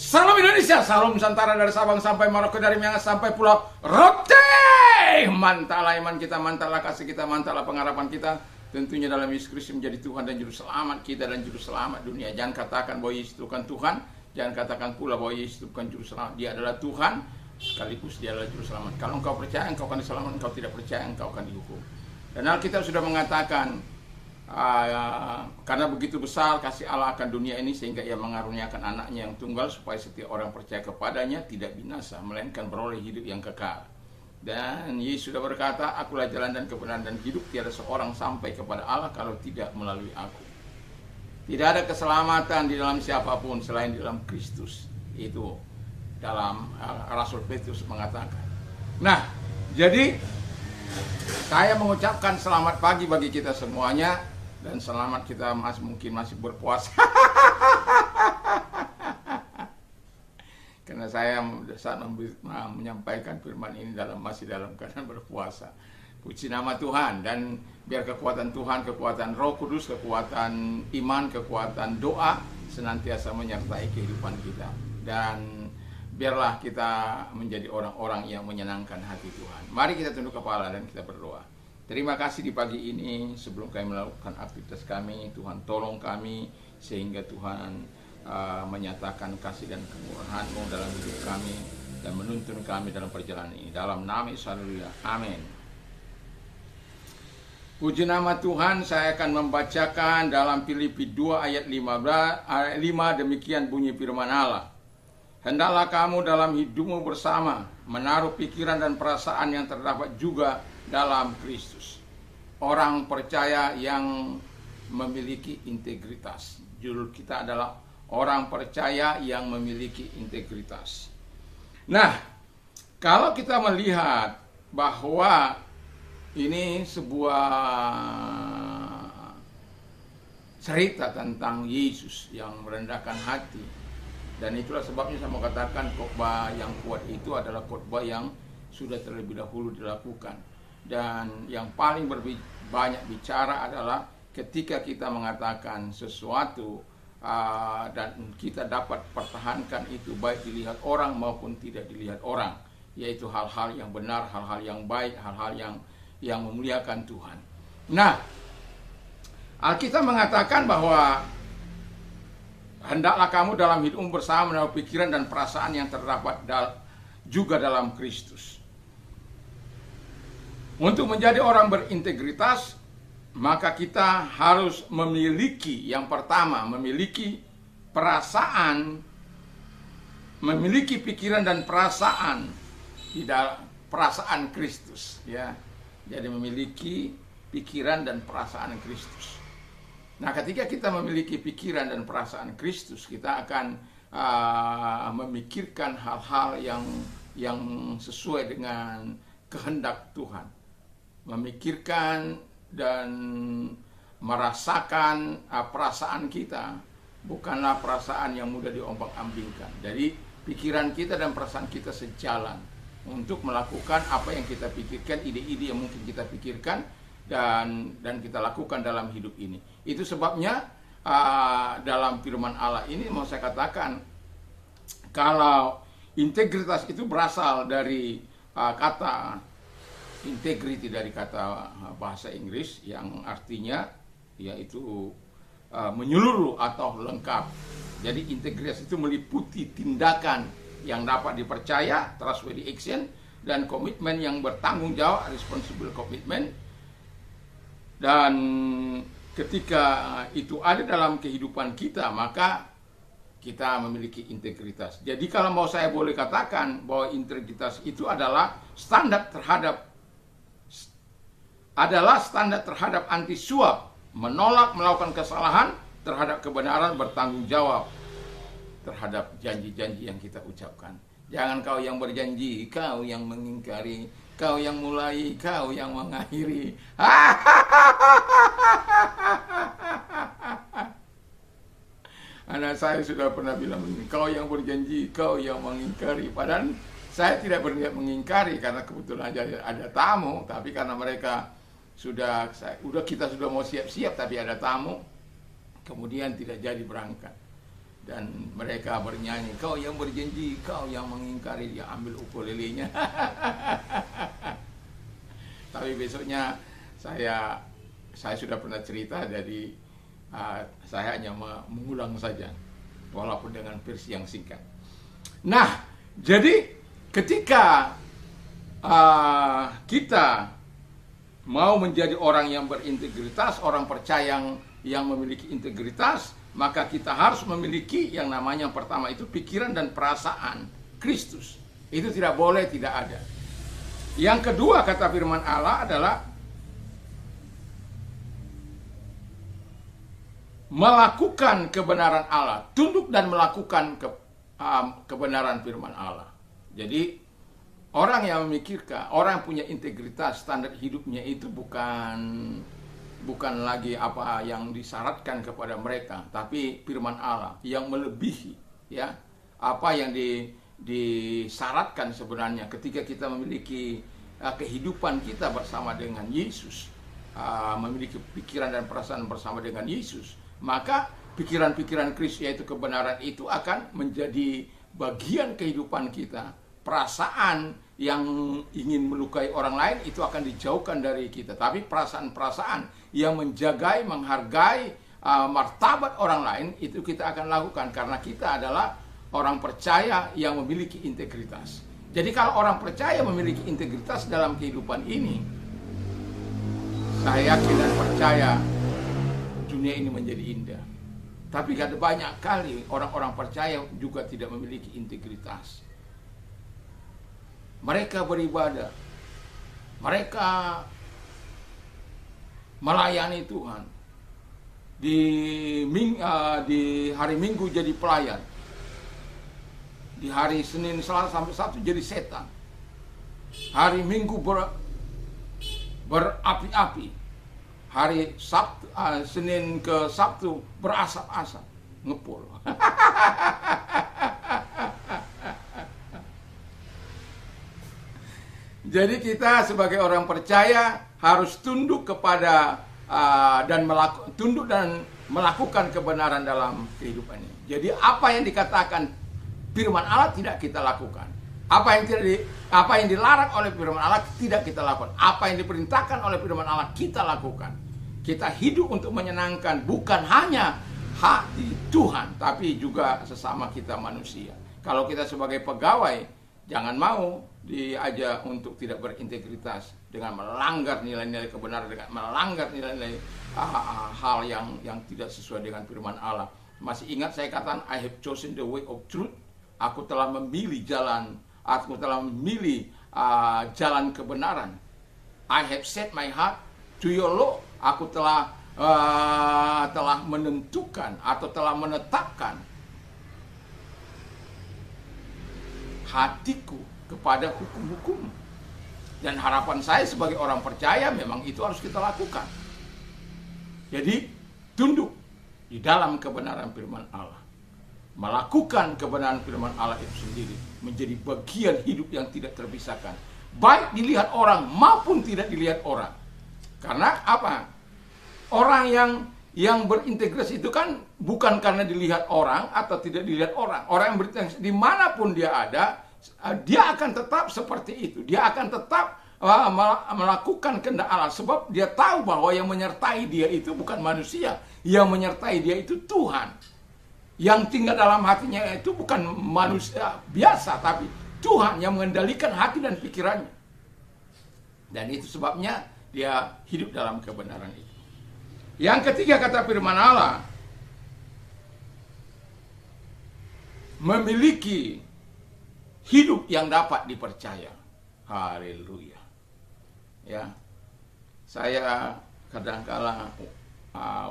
Salam Indonesia, salam Nusantara dari Sabang sampai Merauke, dari Miangas sampai Pulau Rote. Mantaplah iman kita, mantaplah kasih kita, mantaplah pengharapan kita. Tentunya dalam Yesus Kristus menjadi Tuhan dan Juru Selamat kita dan Juru Selamat dunia. Jangan katakan bahwa Yesus itu bukan Tuhan. Jangan katakan pula bahwa Yesus itu bukan Juru Selamat. Dia adalah Tuhan, sekaligus dia adalah Juru Selamat. Kalau engkau percaya, engkau akan diselamatkan. Engkau tidak percaya, engkau akan dihukum. Dan Alkitab sudah mengatakan, karena begitu besar kasih Allah akan dunia ini sehingga ia mengaruniakan anaknya yang tunggal supaya setiap orang percaya kepadanya tidak binasa melainkan beroleh hidup yang kekal. Dan Yesus sudah berkata, akulah jalan dan kebenaran dan hidup, tiada seorang sampai kepada Allah kalau tidak melalui aku. Tidak ada keselamatan di dalam siapapun selain di dalam Kristus. Itu dalam Rasul Petrus mengatakan. Nah, jadi saya mengucapkan selamat pagi bagi kita semuanya. Dan selamat kita mungkin masih berpuasa. Karena saya saat menyampaikan firman ini masih dalam keadaan berpuasa. Puji nama Tuhan. Dan biar kekuatan Tuhan, kekuatan Roh Kudus, kekuatan iman, kekuatan doa senantiasa menyertai kehidupan kita. Dan biarlah kita menjadi orang-orang yang menyenangkan hati Tuhan. Mari kita tunduk kepala dan kita berdoa. Terima kasih di pagi ini, sebelum kami melakukan aktivitas kami, Tuhan tolong kami, sehingga Tuhan menyatakan kasih dan kemurahan-Mu dalam hidup kami, dan menuntun kami dalam perjalanan ini. Dalam nama Yesus, haleluya, amin. Puji nama Tuhan, saya akan membacakan dalam Filipi 2 ayat 5, demikian bunyi firman Allah. Hendaklah kamu dalam hidupmu bersama, menaruh pikiran dan perasaan yang terdapat juga dalam Kristus. Orang percaya yang memiliki integritas. Judul kita adalah orang percaya yang memiliki integritas. Nah, kalau kita melihat bahwa ini sebuah cerita tentang Yesus yang merendahkan hati. Dan itulah sebabnya saya mau katakan khotbah yang kuat itu adalah khotbah yang sudah terlebih dahulu dilakukan. Dan yang paling banyak bicara adalah ketika kita mengatakan sesuatu dan kita dapat pertahankan itu baik dilihat orang maupun tidak dilihat orang, yaitu hal-hal yang benar, hal-hal yang baik, hal-hal yang memuliakan Tuhan. Nah, Alkitab mengatakan bahwa hendaklah kamu dalam hidupmu bersama menaruh pikiran dan perasaan yang terdapat juga dalam Kristus. Untuk menjadi orang berintegritas, maka kita harus memiliki, yang pertama, memiliki perasaan, memiliki pikiran dan perasaan di dalam perasaan Kristus, ya. Jadi memiliki pikiran dan perasaan Kristus. Nah, ketika kita memiliki pikiran dan perasaan Kristus, kita akan memikirkan hal-hal yang sesuai dengan kehendak Tuhan. Memikirkan dan merasakan perasaan kita bukanlah perasaan yang mudah diombang-ambingkan. Jadi pikiran kita dan perasaan kita sejalan untuk melakukan apa yang kita pikirkan, ide-ide yang mungkin kita pikirkan dan kita lakukan dalam hidup ini. Itu sebabnya dalam firman Allah ini mau saya katakan, kalau integritas itu berasal dari kata integrity, dari kata bahasa Inggris yang artinya yaitu menyeluruh atau lengkap. Jadi integritas itu meliputi tindakan yang dapat dipercaya, trustworthy action, dan komitmen yang bertanggung jawab, responsible commitment. Dan ketika itu ada dalam kehidupan kita, maka kita memiliki integritas. Jadi kalau mau saya boleh katakan bahwa integritas itu adalah standar terhadap anti suap, menolak melakukan kesalahan, terhadap kebenaran, bertanggung jawab terhadap janji-janji yang kita ucapkan. Jangan kau yang berjanji, kau yang mengingkari, kau yang mulai, kau yang mengakhiri. Anak saya sudah pernah bilang begini, kau yang berjanji, kau yang mengingkari. Padahal saya tidak berniat mengingkari karena kebetulan ada tamu, tapi karena mereka kita sudah mau siap-siap tapi ada tamu, kemudian tidak jadi berangkat. Dan mereka bernyanyi, kau yang berjanji, kau yang mengingkari, dia ambil ukulelenya. Tapi besoknya saya sudah pernah cerita, jadi saya hanya mengulang saja, walaupun dengan versi yang singkat. Nah, jadi ketika kita mau menjadi orang yang berintegritas, orang percaya yang memiliki integritas, maka kita harus memiliki yang namanya, yang pertama itu pikiran dan perasaan Kristus. Itu tidak boleh tidak ada. Yang kedua, kata firman Allah adalah melakukan kebenaran Allah, tunduk dan melakukan kebenaran firman Allah. Jadi orang yang memikirkan, orang yang punya integritas, standar hidupnya itu bukan lagi apa yang disyaratkan kepada mereka, tapi firman Allah yang melebihi ya apa yang disyaratkan sebenarnya ketika kita memiliki kehidupan kita bersama dengan Yesus, memiliki pikiran dan perasaan bersama dengan Yesus, maka pikiran-pikiran Kristus, yaitu kebenaran itu akan menjadi bagian kehidupan kita. Perasaan yang ingin melukai orang lain itu akan dijauhkan dari kita. Tapi perasaan-perasaan yang menjagai, menghargai martabat orang lain, itu kita akan lakukan karena kita adalah orang percaya yang memiliki integritas. Jadi kalau orang percaya memiliki integritas dalam kehidupan ini, saya yakin dan percaya dunia ini menjadi indah. Tapi ada banyak kali orang-orang percaya juga tidak memiliki integritas. Mereka beribadah, mereka melayani Tuhan. Di hari Minggu jadi pelayan, di hari Senin, Selasa sampai Sabtu jadi setan. Hari Minggu berapi-api, hari Sabtu, Senin ke Sabtu berasap-asap, ngepul. Jadi kita sebagai orang percaya harus tunduk kepada tunduk dan melakukan kebenaran dalam kehidupan ini. Jadi apa yang dikatakan firman Allah tidak kita lakukan. Apa yang dilarang oleh firman Allah tidak kita lakukan. Apa yang diperintahkan oleh firman Allah kita lakukan. Kita hidup untuk menyenangkan bukan hanya hati Tuhan, tapi juga sesama kita manusia. Kalau kita sebagai pegawai, jangan mau diajak untuk tidak berintegritas dengan melanggar nilai-nilai kebenaran, dengan melanggar nilai-nilai hal yang tidak sesuai dengan firman Allah. Masih ingat saya katakan, I have chosen the way of truth. Aku telah memilih jalan, aku telah memilih jalan kebenaran. I have set my heart to your law. Aku telah menentukan atau telah menetapkan hatiku kepada hukum-hukum. Dan harapan saya sebagai orang percaya memang itu harus kita lakukan. Jadi tunduk di dalam kebenaran firman Allah. Melakukan kebenaran firman Allah itu sendiri menjadi bagian hidup yang tidak terpisahkan, baik dilihat orang maupun tidak dilihat orang. Karena apa? Orang yang berintegritas itu kan bukan karena dilihat orang atau tidak dilihat orang. Orang yang berintegritas dimanapun dia ada, dia akan tetap seperti itu. Dia akan tetap melakukan kehendak Allah, sebab dia tahu bahwa yang menyertai dia itu bukan manusia, yang menyertai dia itu Tuhan. Yang tinggal dalam hatinya itu bukan manusia biasa, tapi Tuhan yang mengendalikan hati dan pikirannya. Dan itu sebabnya dia hidup dalam kebenaran itu. Yang ketiga, kata firman Allah, memiliki hidup yang dapat dipercaya. Haleluya. Ya, saya kadang-kala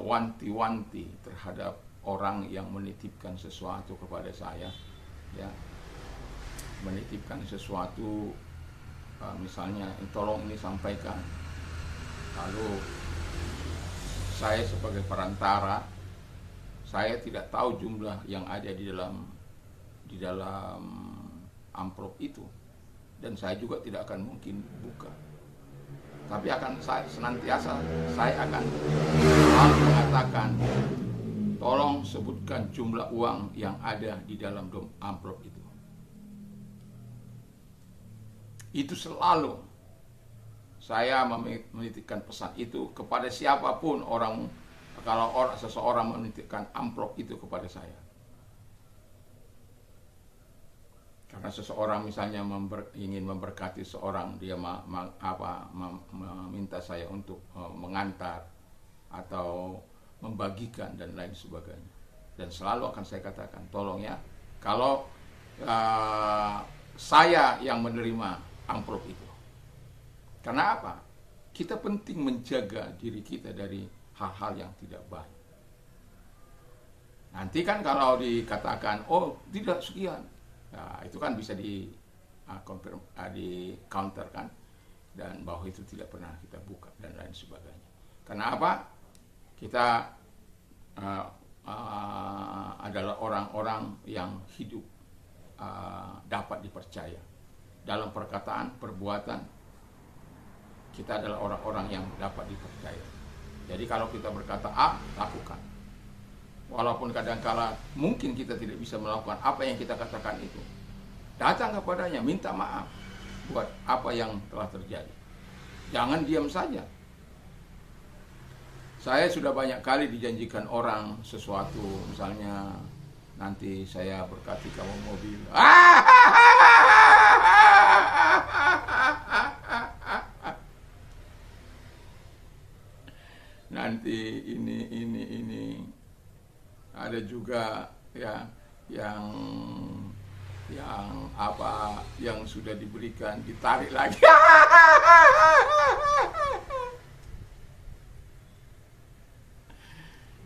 wanti-wanti terhadap orang yang menitipkan sesuatu kepada saya, ya, menitipkan sesuatu, misalnya tolong ini sampaikan, lalu saya sebagai perantara, saya tidak tahu jumlah yang ada di dalam amplop itu, dan saya juga tidak akan mungkin buka. Tapi akan saya senantiasa saya akan mengatakan Tolong sebutkan jumlah uang yang ada di dalam amplop itu. Itu selalu saya menitipkan pesan itu kepada siapapun orang, kalau seseorang menitipkan amplop itu kepada saya. Karena seseorang misalnya ingin memberkati seorang, dia meminta saya untuk mengantar atau membagikan dan lain sebagainya. Dan selalu akan saya katakan, tolong ya, kalau saya yang menerima amplop itu. Karena apa? Kita penting menjaga diri kita dari hal-hal yang tidak baik. Nanti kan kalau dikatakan, oh tidak sekian, nah, itu kan bisa di counter kan, dan bahwa itu tidak pernah kita buka dan lain sebagainya. Karena apa? Kita adalah orang-orang yang hidup dapat dipercaya dalam perkataan, perbuatan. Kita adalah orang-orang yang dapat dipercaya. Jadi kalau kita berkata A, lakukan. Walaupun kadangkala mungkin kita tidak bisa melakukan apa yang kita katakan itu, datang kepadanya, minta maaf buat apa yang telah terjadi. Jangan diam saja. Saya sudah banyak kali dijanjikan orang sesuatu, misalnya nanti saya berkati kamu mobil. Nanti ini ada juga ya yang apa yang sudah diberikan ditarik lagi.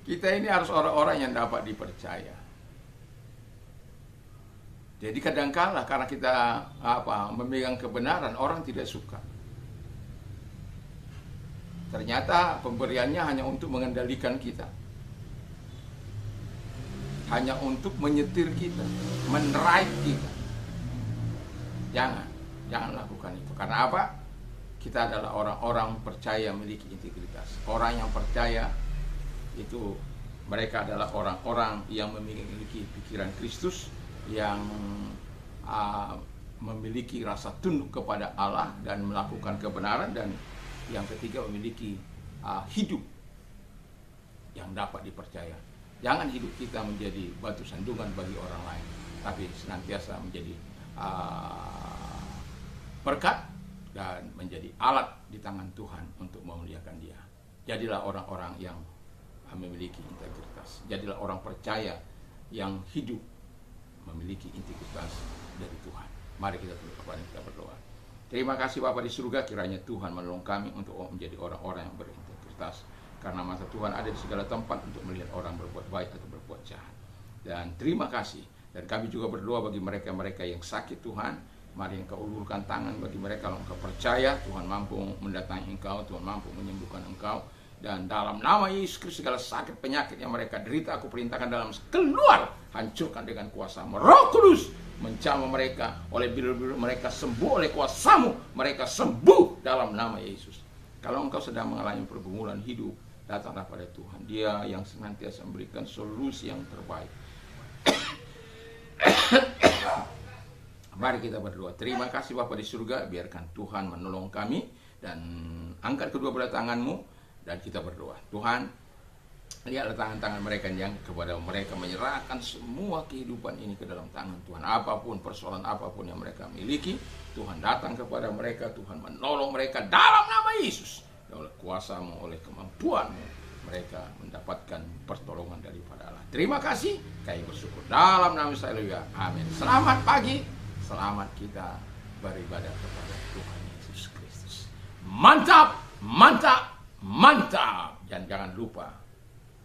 Kita ini harus orang-orang yang dapat dipercaya. Jadi kadangkala karena kita memegang kebenaran, orang tidak suka. Ternyata pemberiannya hanya untuk mengendalikan kita. Hanya untuk menyetir kita, menerai kita. Jangan lakukan itu. Karena apa? Kita adalah orang-orang percaya memiliki integritas. Orang yang percaya itu mereka adalah orang-orang yang memiliki pikiran Kristus, yang memiliki rasa tunduk kepada Allah dan melakukan kebenaran, dan yang ketiga memiliki hidup yang dapat dipercaya. Jangan hidup kita menjadi batu sandungan bagi orang lain, tapi senantiasa menjadi berkat dan menjadi alat di tangan Tuhan untuk memuliakan Dia. Jadilah orang-orang yang memiliki integritas. Jadilah orang percaya yang hidup memiliki integritas dari Tuhan. Mari kita tunduk kepada kita berdoa. Terima kasih Bapa di surga, kiranya Tuhan menolong kami untuk menjadi orang-orang yang berintegritas. Karena mata Tuhan ada di segala tempat untuk melihat orang berbuat baik atau berbuat jahat. Dan terima kasih. Dan kami juga berdoa bagi mereka-mereka yang sakit Tuhan. Mari Engkau ulurkan tangan bagi mereka. Kalau Engkau percaya Tuhan mampu mendatangi Engkau, Tuhan mampu menyembuhkan Engkau. Dan dalam nama Yesus Kristus, segala sakit penyakit yang mereka derita, aku perintahkan dalam keluar, hancurkan dengan kuasa-Mu. Roh Kudus menjamah mereka, oleh biru-biru mereka sembuh, oleh kuasa-Mu mereka sembuh dalam nama Yesus. Kalau engkau sedang mengalami pergumulan hidup, datanglah pada Tuhan. Dia yang senantiasa memberikan solusi yang terbaik. Mari kita berdoa. Terima kasih Bapa di surga, biarkan Tuhan menolong kami, dan angkat kedua belah tangan-Mu. Dan kita berdoa, Tuhan, lihatlah tangan-tangan mereka yang kepada mereka menyerahkan semua kehidupan ini ke dalam tangan Tuhan. Apapun persoalan apapun yang mereka miliki, Tuhan datang kepada mereka, Tuhan menolong mereka dalam nama Yesus. Oleh kuasa-Mu, oleh kemampuan-Mu, mereka mendapatkan pertolongan daripada Allah. Terima kasih, kami bersyukur dalam nama Yesus. Haleluya. Amin. Selamat pagi, selamat kita beribadah kepada Tuhan Yesus Kristus. Mantap, mantap. Mantap. Dan jangan lupa,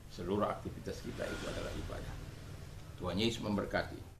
seluruh aktivitas kita itu adalah ibadah. Tuhan Yesus memberkati.